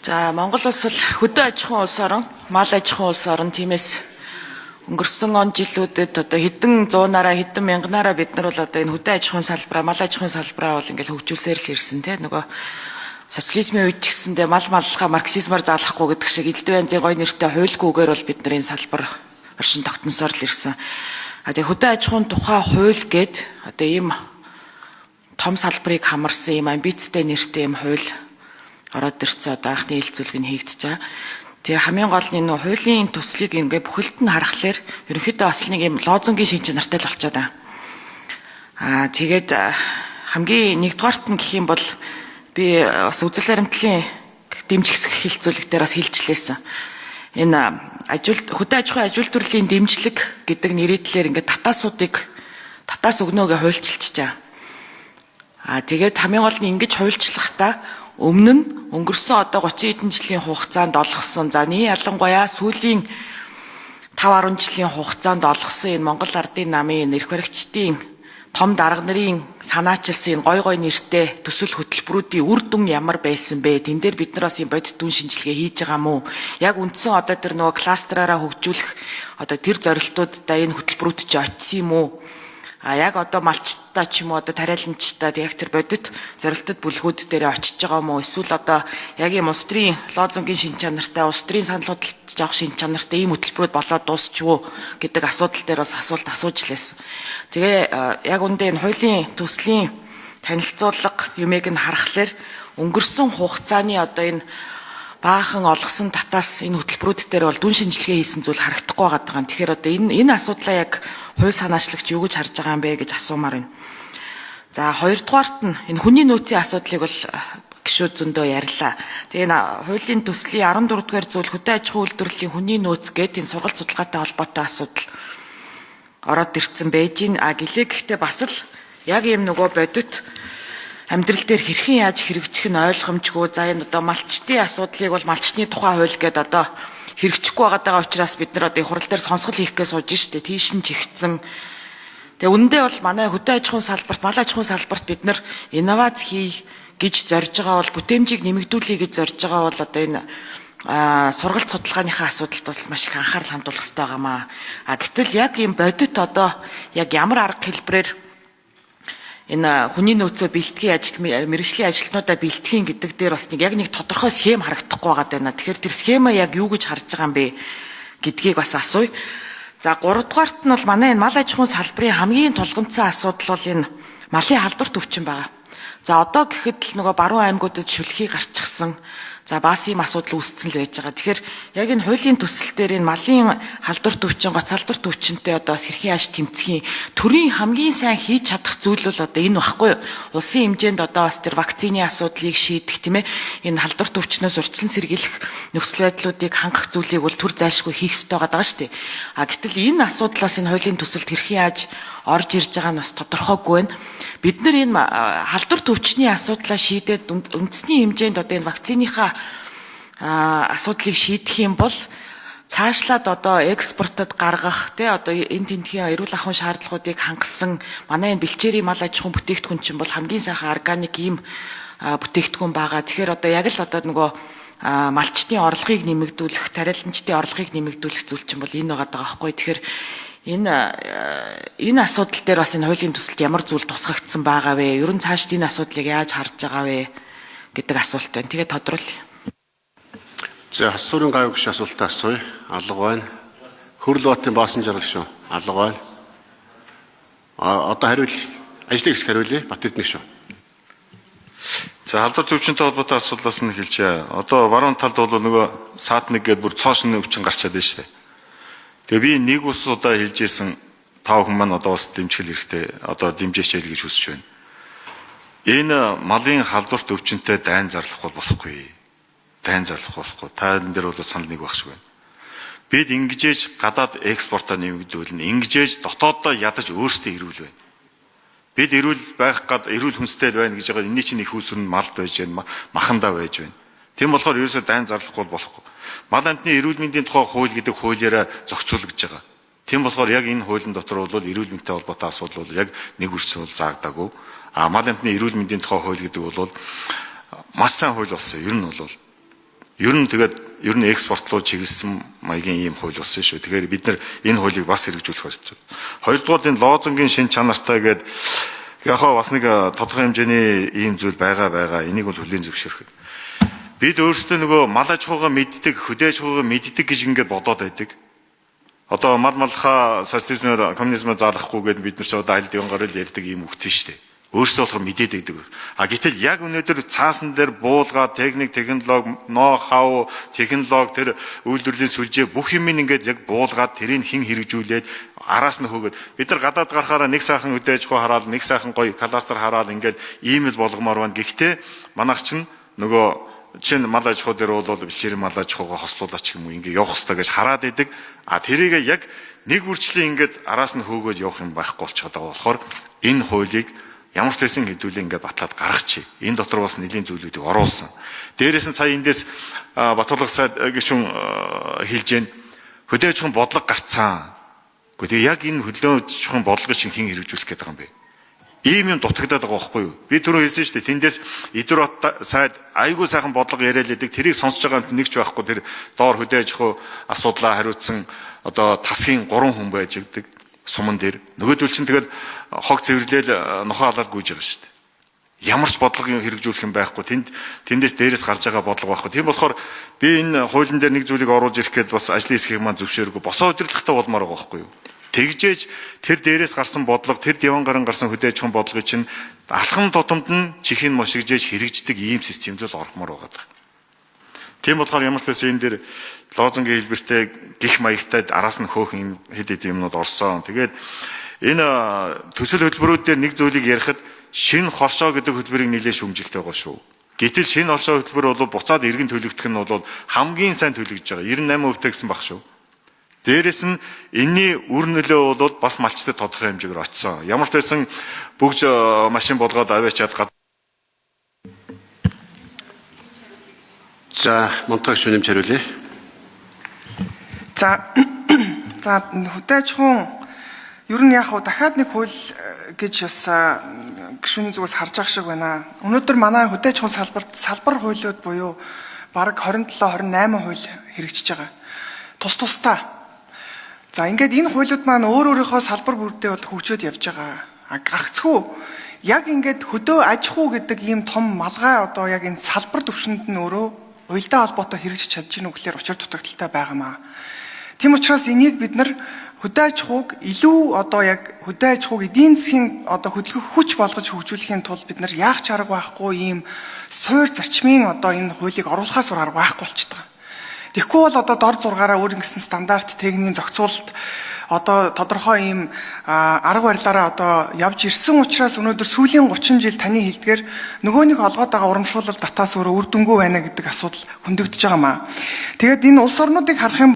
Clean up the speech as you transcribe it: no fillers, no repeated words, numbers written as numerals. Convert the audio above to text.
За Монгол улс бол хөдөө аж ахуйн улс орон, мал аж ахуйн улс орон тиймээс өнгөрсөн он жилүүдэд одоо хэдэн зуунаараа хэдэн мянганаараа бид нар бол одоо энэ хөдөө аж ахуйн салбараа, мал аж ахуйн салбараа бол ингээл хөгжүүлсээр л ирсэн тийм нөгөө социализмын үед ч гэсэндээ мал маллахаа марксизмаар заалахгүй гэдэг шиг элдв янзын гой нэртэй хуульгүйгээр бол бид нар энэ салбар оршин тогтносоор л ирсэн. Тэгээ хөдөө аж ахуйн тухай хууль гээд одоо ийм том салбарыг хамарсан ийм амбицтай нэртэй ийм хууль ороод ирсэн одоо анхны хэлцүүлэг нь хийгдэж байгаа. Тэгээ хамгийн гол нь энэ хуулийн төслийг ингээ бүхэлд нь харахаар ерөнхийдөө бас нэг юм лозунгийн шин чанартай л болчиход байгаа. Тэгээд хамгийн нэгдүгээрт нь гэх юм бол би бас үзэл баримтлалын дэмжих хэлцүүлэг дээр бас хэлжлээсэн. Энэ хөдөө аж ахуйн ажилтны төрлийн дэмжлэг гэдэг нэрийдлэр ингээ татаас өгнөөгээ хуульчилж байгаа. Тэгээд хамгийн гол нь ингэж хуульчлахдаа өмнө нь өнгөрсөн одоо 30 хэдэн жилийн хугацаанд олгосон ялангуяа сүүлийн 5-10 жилийн хугацаанд олгосон энэ Монгол Ардын намын эрх баригчдын том дарга нарын санаачилсан энэ гой нэртэй төсөл хөтөлбөрүүдийн үр дүн ямар байсан бэ? Тэн дээр бид нар бас юм бодит дүн шинжилгээ хийж байгаа мó? Яг үндсэн одоо тэр нөгөө кластераараа хөгжүүлэх одоо тэр зорилтуудаа энэ хөтөлбөрүүд ч очсон юм уу? Яг одоо малчтаа ч юм уу одоо тариаланчтаа яг тэр бодит зорилтод бүлгүүд дээр очиж байгаа мó эсвэл одоо яг ийм улс төрийн лозунгийн шин чанартай улс төрийн санал худалдаж авах шин чанартай ийм хөтөлбөрүүд болоод дуусчихвоо гэдэг асуудал дээр бас асуулт асууж лээсэн. Тэгээ яг үндэ энэ хуулийн төслийн танилцуулга юмыг нь харахаар өнгөрсөн хугацааны одоо энэ баахан олгосон татаас энэ хөтөлбөрүүд дээр бол дүн шинжилгээ хийсэн зүйл харагдахгүй байгаа. Тэгэхээр одоо энэ асуудлаа яг хууль санаачлагч юу гэж харж байгаа юм бэ гэж асуумаар байна. За хоёрдугаарт нь энэ хүний нөөцийн асуудлыг бол гишүүд зөндөө ярьлаа. Тэгээ энэ хуулийн төслийн 14 дугаар зүйл хөдөө аж ахуйн үйлдвэрлэлийн хүний нөөц гэдэг энэ сургалт судалгаатай холбоотой асуудал ороод ирсэн байж гин. Гэлээ гэхдээ бас л яг ийм нөгөө бодит амьдрал дээр хэрхэн яаж хэрэгжих нь ойлгомжгүй. За энэ одоо малчтын асуудлыг бол малчтны тухай хууль гэдэг одоо хэрэгжихгүй байгаа учраас бид нар одоо хурал дээр сонсгол хийхгээ сууж штэ. Тийш нь чигтсэн. Тэгээ үнэндээ бол манай хөдөө аж ахуйн салбарт, мал аж ахуйн салбарт бид нар инновац хий гэж зорж байгаа бол бүтээмжийг нэмэгдүүлэе гэж зорж байгаа бол одоо энэ сургалт судалгааныхаа асуудалд бол маш их анхаарал хандуулах хэрэгтэй байгаамаа. Гэтэл яг ийм бодит одоо яг ямар арга хэлбэрээр энэ хүний нөөцөө бэлтгэхийн мэргэжлийн ажилтнуудаа бэлтгэхийн гэдэг дээр бас яг нэг тодорхой схем харагдахгүй байгаа даа. Тэгэхээр тэр схема яг юу гэж харж байгаа юм бэ гэдгийг бас асууя. За 3 дугаарт нь бол манай энэ мал аж ахуйн салбарын хамгийн тулгымцсан асуудал бол энэ малын халдварт өвчин байгаа. За одоо гэхэд л нөгөө баруун аймагуудад шүлхий гарчихсан. За бас ийм асуудал үүссэн л байж байгаа. Тэгэхээр яг энэ хуулийн төсөл дээр энэ малын халдварт өвчин, гоц халдварт өвчнөд одоо хэрхэн яаж тэмцэх юм? Төрийн хамгийн сайн хийж чадах зүйл бол одоо энэ багхгүй юу? Улсын хэмжээнд одоо бас тэр вакцины асуудлыг шийдэх тийм ээ. Энэ халдварт өвчнөөс урьдчилан сэргийлэх нөхцөл байдлуудыг хангах зүйлийг бол төр зайлшгүй хийх ёстой байгаа шүү дээ. Гэтэл энэ асуудлаас энэ хуулийн төсөлд хэрхэн яаж орж ирж байгаа нь бас тодорхойгүй байна. Бид нар энэ халдварт өвчний асуудлаа шийдээд үндэсний хэмжээнд одоо энэ вакциныхаа асуудлыг шийдэх юм бол цаашлаад одоо экспортод гаргах тий одоо энэ тентхийн эрүүл ахуйн шаардлагуудыг хангасан манай энэ бэлчээрийн мал аж ахуйн бүтээгдэхүүн чинь бол хамгийн сайхан органик ийм бүтээгдэхүүн байгаа. Тэгэхээр одоо яг л одоо нөгөө малчтын орлогыг нэмэгдүүлэх, тариаланчдын орлогыг нэмэгдүүлэх зүйл чинь бол энэ байгаа байхгүй. Тэгэхээр энэ асуудал дээр бас энэ хуулийн төсөлд ямар зүйл тусгагдсан байгаа вэ? Ер нь цаашд энэ асуудлыг яаж харж байгаа вэ гэдэг асуулт байна. Тэгээд тодруулъя. За хасуурын гай гүш асуултаа асууя. Алга байна. Хөрөл Баатарын Баасан жаргал шүү. Алга байна. Одоо хариул ажлын хэсэг хариулъя. Батэрдэнэ шүү. За халдварт өвчнөд холбоотой асуудлаас нь хэлжээ. Одоо баруун талд бол нөгөө саатник гэдэг бүр цоошны өвчин гарчаад байна шүү дээ. Тэгээ би нэг ус удаа хэлжсэн 5 хүн маань одоо бас дэмжих хэрэгтэй. Одоо дэмжээч гэж хүсэж байна. Энэ малын халдварт өвчнөд дайн зарлах бол болохгүй. Дайн зарлах болохгүй. Та энэ дээр бол санал нэг багш байна. Бид ингэжээж гадаад экспортоо нэмэгдүүлнэ. Ингэжээж дотооддоо ядаж өөрсдөө ирүүл байна. Бид ирүүл байх гад ирүүл хүнстэй байна гэж байгаа. Эний чинь их үүсвэр нь малд байж байна, махандаа байж байна. Тийм болохоор ерөөсөө дайн зарлахгүй болохгүй. Мал амтны эрүүл мэндийн тухай хууль гэдэг хуулиараа зохицуулагдж байгаа. Тийм болохоор яг энэ хуулийн дотор бол эрүүл мэндтэй холбоотой асуудал бол яг нэг үрсэл заагдаагүй. Мал амтны эрүүл мэндийн тухай хууль гэдэг бол маш сайн хууль болсон. Ер нь бол Ер нь экспорт руу чиглэсэн маягийн ийм хууль болсон шүү. Тэгэхээр бид нар энэ хуулийг бас хэрэгжүүлэх ёстой. Хоёрдугаар энэ лозунгийн шин чанартай гээд яг бас нэг тодорхой хэмжээний ийм зүйл байгаа. Энийг бол хүлээн зөвшөөрөх. Бид өөрсдөө нөгөө мал аж ахуйгаа мэддэг, хөдөө аж ахуйгаа мэддэг гэж ингээд бодоод байдаг. Одоо мал малхаа социализмээр коммунизмээр заалахгүйгээд бид нар ч одоо аль дивангаар л ярьдаг ийм үгтэй шүү дээ. Өөрсдөө болохоор мэдээд байдаг. Гэтэл яг өнөөдөр цаасан дээр буулгаа, техник, технологи, ноу-хау, технологи тэр үйлдвэрлэлийн сүлжээ бүх юм ингээд яг буулгаад тэрийг хэн хэрэгжүүлээд араас нь хөөгд бид нар гадаад гарахаараа нэг сайхан хөдөө аж ахуй хараад нэг сайхан гоё кластер хараад ингээд ийм л болгомоор байна. Гэхдээ манайх чинь нөгөө чинь мал аж ахуй дээр бол бэлчээр мал аж ахуйгаа хослуулаач юм уу ингээд явах хэрэгтэй гэж хараад идэг. Тэрийг яг нэг үрчлэн ингээд араас нь хөөгөөд явах юм байхгүй болчиход байгаа болохоор энэ хуулийг ямар ч байсан хэдүүлээ ингээд батлаад гаргачих. Энэ дотор бас нэлийн зүйлүүдийг оруулсан. Дээрээс нь сая эндээс Батулга сайд гişүн хэлж гэн хөдөө аж ахуйн бодлого гарцсан. Гэхдээ яг энэ хөдөө аж ахуйн бодлогыг чинь хэн хэрэгжүүлэх гээд байгаа юм бэ? Ийм юм дутагдаад байгаа байхгүй юу? Би түрүү хэлсэн шүү дээ. Тэндээс Идэрбат сайд айгүй сайхан бодлого яриад байдаг. Тэрийг сонсож байгаа юм нэг ч байхгүй. Тэр доор хөдөө аж ахуй асуудлаа хариуцсан одоо тасгийн 3 хүн байж өгдөг. Суман дээр нөгөөдөл чинь тэгэл хог цэвэрлээл нохоо халаад гүйж байгаа шүү дээ. Ямар ч бодлогын хэрэгжүүлэх юм байхгүй. Тэндээс дээрээс гарч байгаа бодлого байхгүй. Тийм болохоор би энэ хуулийн дээр нэг зүйлийг оруулж ирэх гээд бас ажлын хэсгийг маань зөвшөөрөхгүй. Босоо удирдлагатай болмоор байгаа байхгүй юу? Тэгжээж тэр дээрээс гарсан бодлого, тэр диван гарын гарсан хөдөө аж ахуйн бодлогыг чинь алхам тутамд нь чихийг мошигжээж хэрэгждэг ийм системд л орохмоор байгаа. Тийм болохоор ямар ч байсан энэ дээр лозунгийн хэлбэртэй гих маягтай араас нь хөөх юм хэд юмнууд орсон. Тэгээд энэ төсөл хөтөлбөрүүд дээр нэг зүйлийг ярихад шинэ хоршоо гэдэг хөтөлбөрийг нэлээд шүүмжилтэй байгаа шүү. Гэтэл шинэ хоршоо хөтөлбөр бол буцаад иргэн төлөгдөх нь бол хамгийн сайн төлөгдөж байгаа. 98% гэсэн баг шүү. Дээрээс нь энэний үр нөлөө бол бас малчтай тодорхой хэмжээгээр очсон. Ямар ч байсан бүгж машин болгоод аваачаад За, Монтаг шүнэмж хариулъя. За хөдөө аж ахуйн ер нь яг дахиад нэг хууль гэж бас гишүүний зүгээс харж байгаа шиг байна. Өнөөдөр манай хөдөө аж ахуйн салбар хуулиуд буюу бараг 27 28 хууль хэрэгжиж байгаа. Тусдаа. За ингээд энэ хуулиуд маань өөрийнхөө салбар бүрдээ бол хөгжөөд явж байгаа. Гагцхүү яг ингээд хөдөө аж ахуй гэдэг ийм том малгай одоо яг энэ салбар төвшөнд нь өөрөө уялдаа холбоотой хэрэгжиж чадж гэнэ үгээр учир дутагдaltaй байгаамаа. Тийм учраас энийг бид нар хөдөө аж ахуйг илүү одоо яг хөдөө аж ахуйг эдийн засгийн одоо хөдөлгөх хүч болгож хөгжүүлэхийн тулд бид нар яах ч арга байхгүй ийм суур зарчмын одоо энэ хуулийг оруулахаас арга байхгүй болчиход байгаа. Тэгэхгүй бол одоо дор зургаараа өөр ингэсэн стандарт техникийн зохицуулалт одоо тодорхой ийм арга барилаараа одоо явж ирсэн учраас өнөөдөр сүүлийн 30 жил таны хэлдгээр нөгөөнийг олгоод байгаа урамшуулал татаас өөрөө үр дүнгүй байна гэдэг асуудал хөндөгдөж байгаамаа. Тэгээд энэ улс орнуудыг харах юм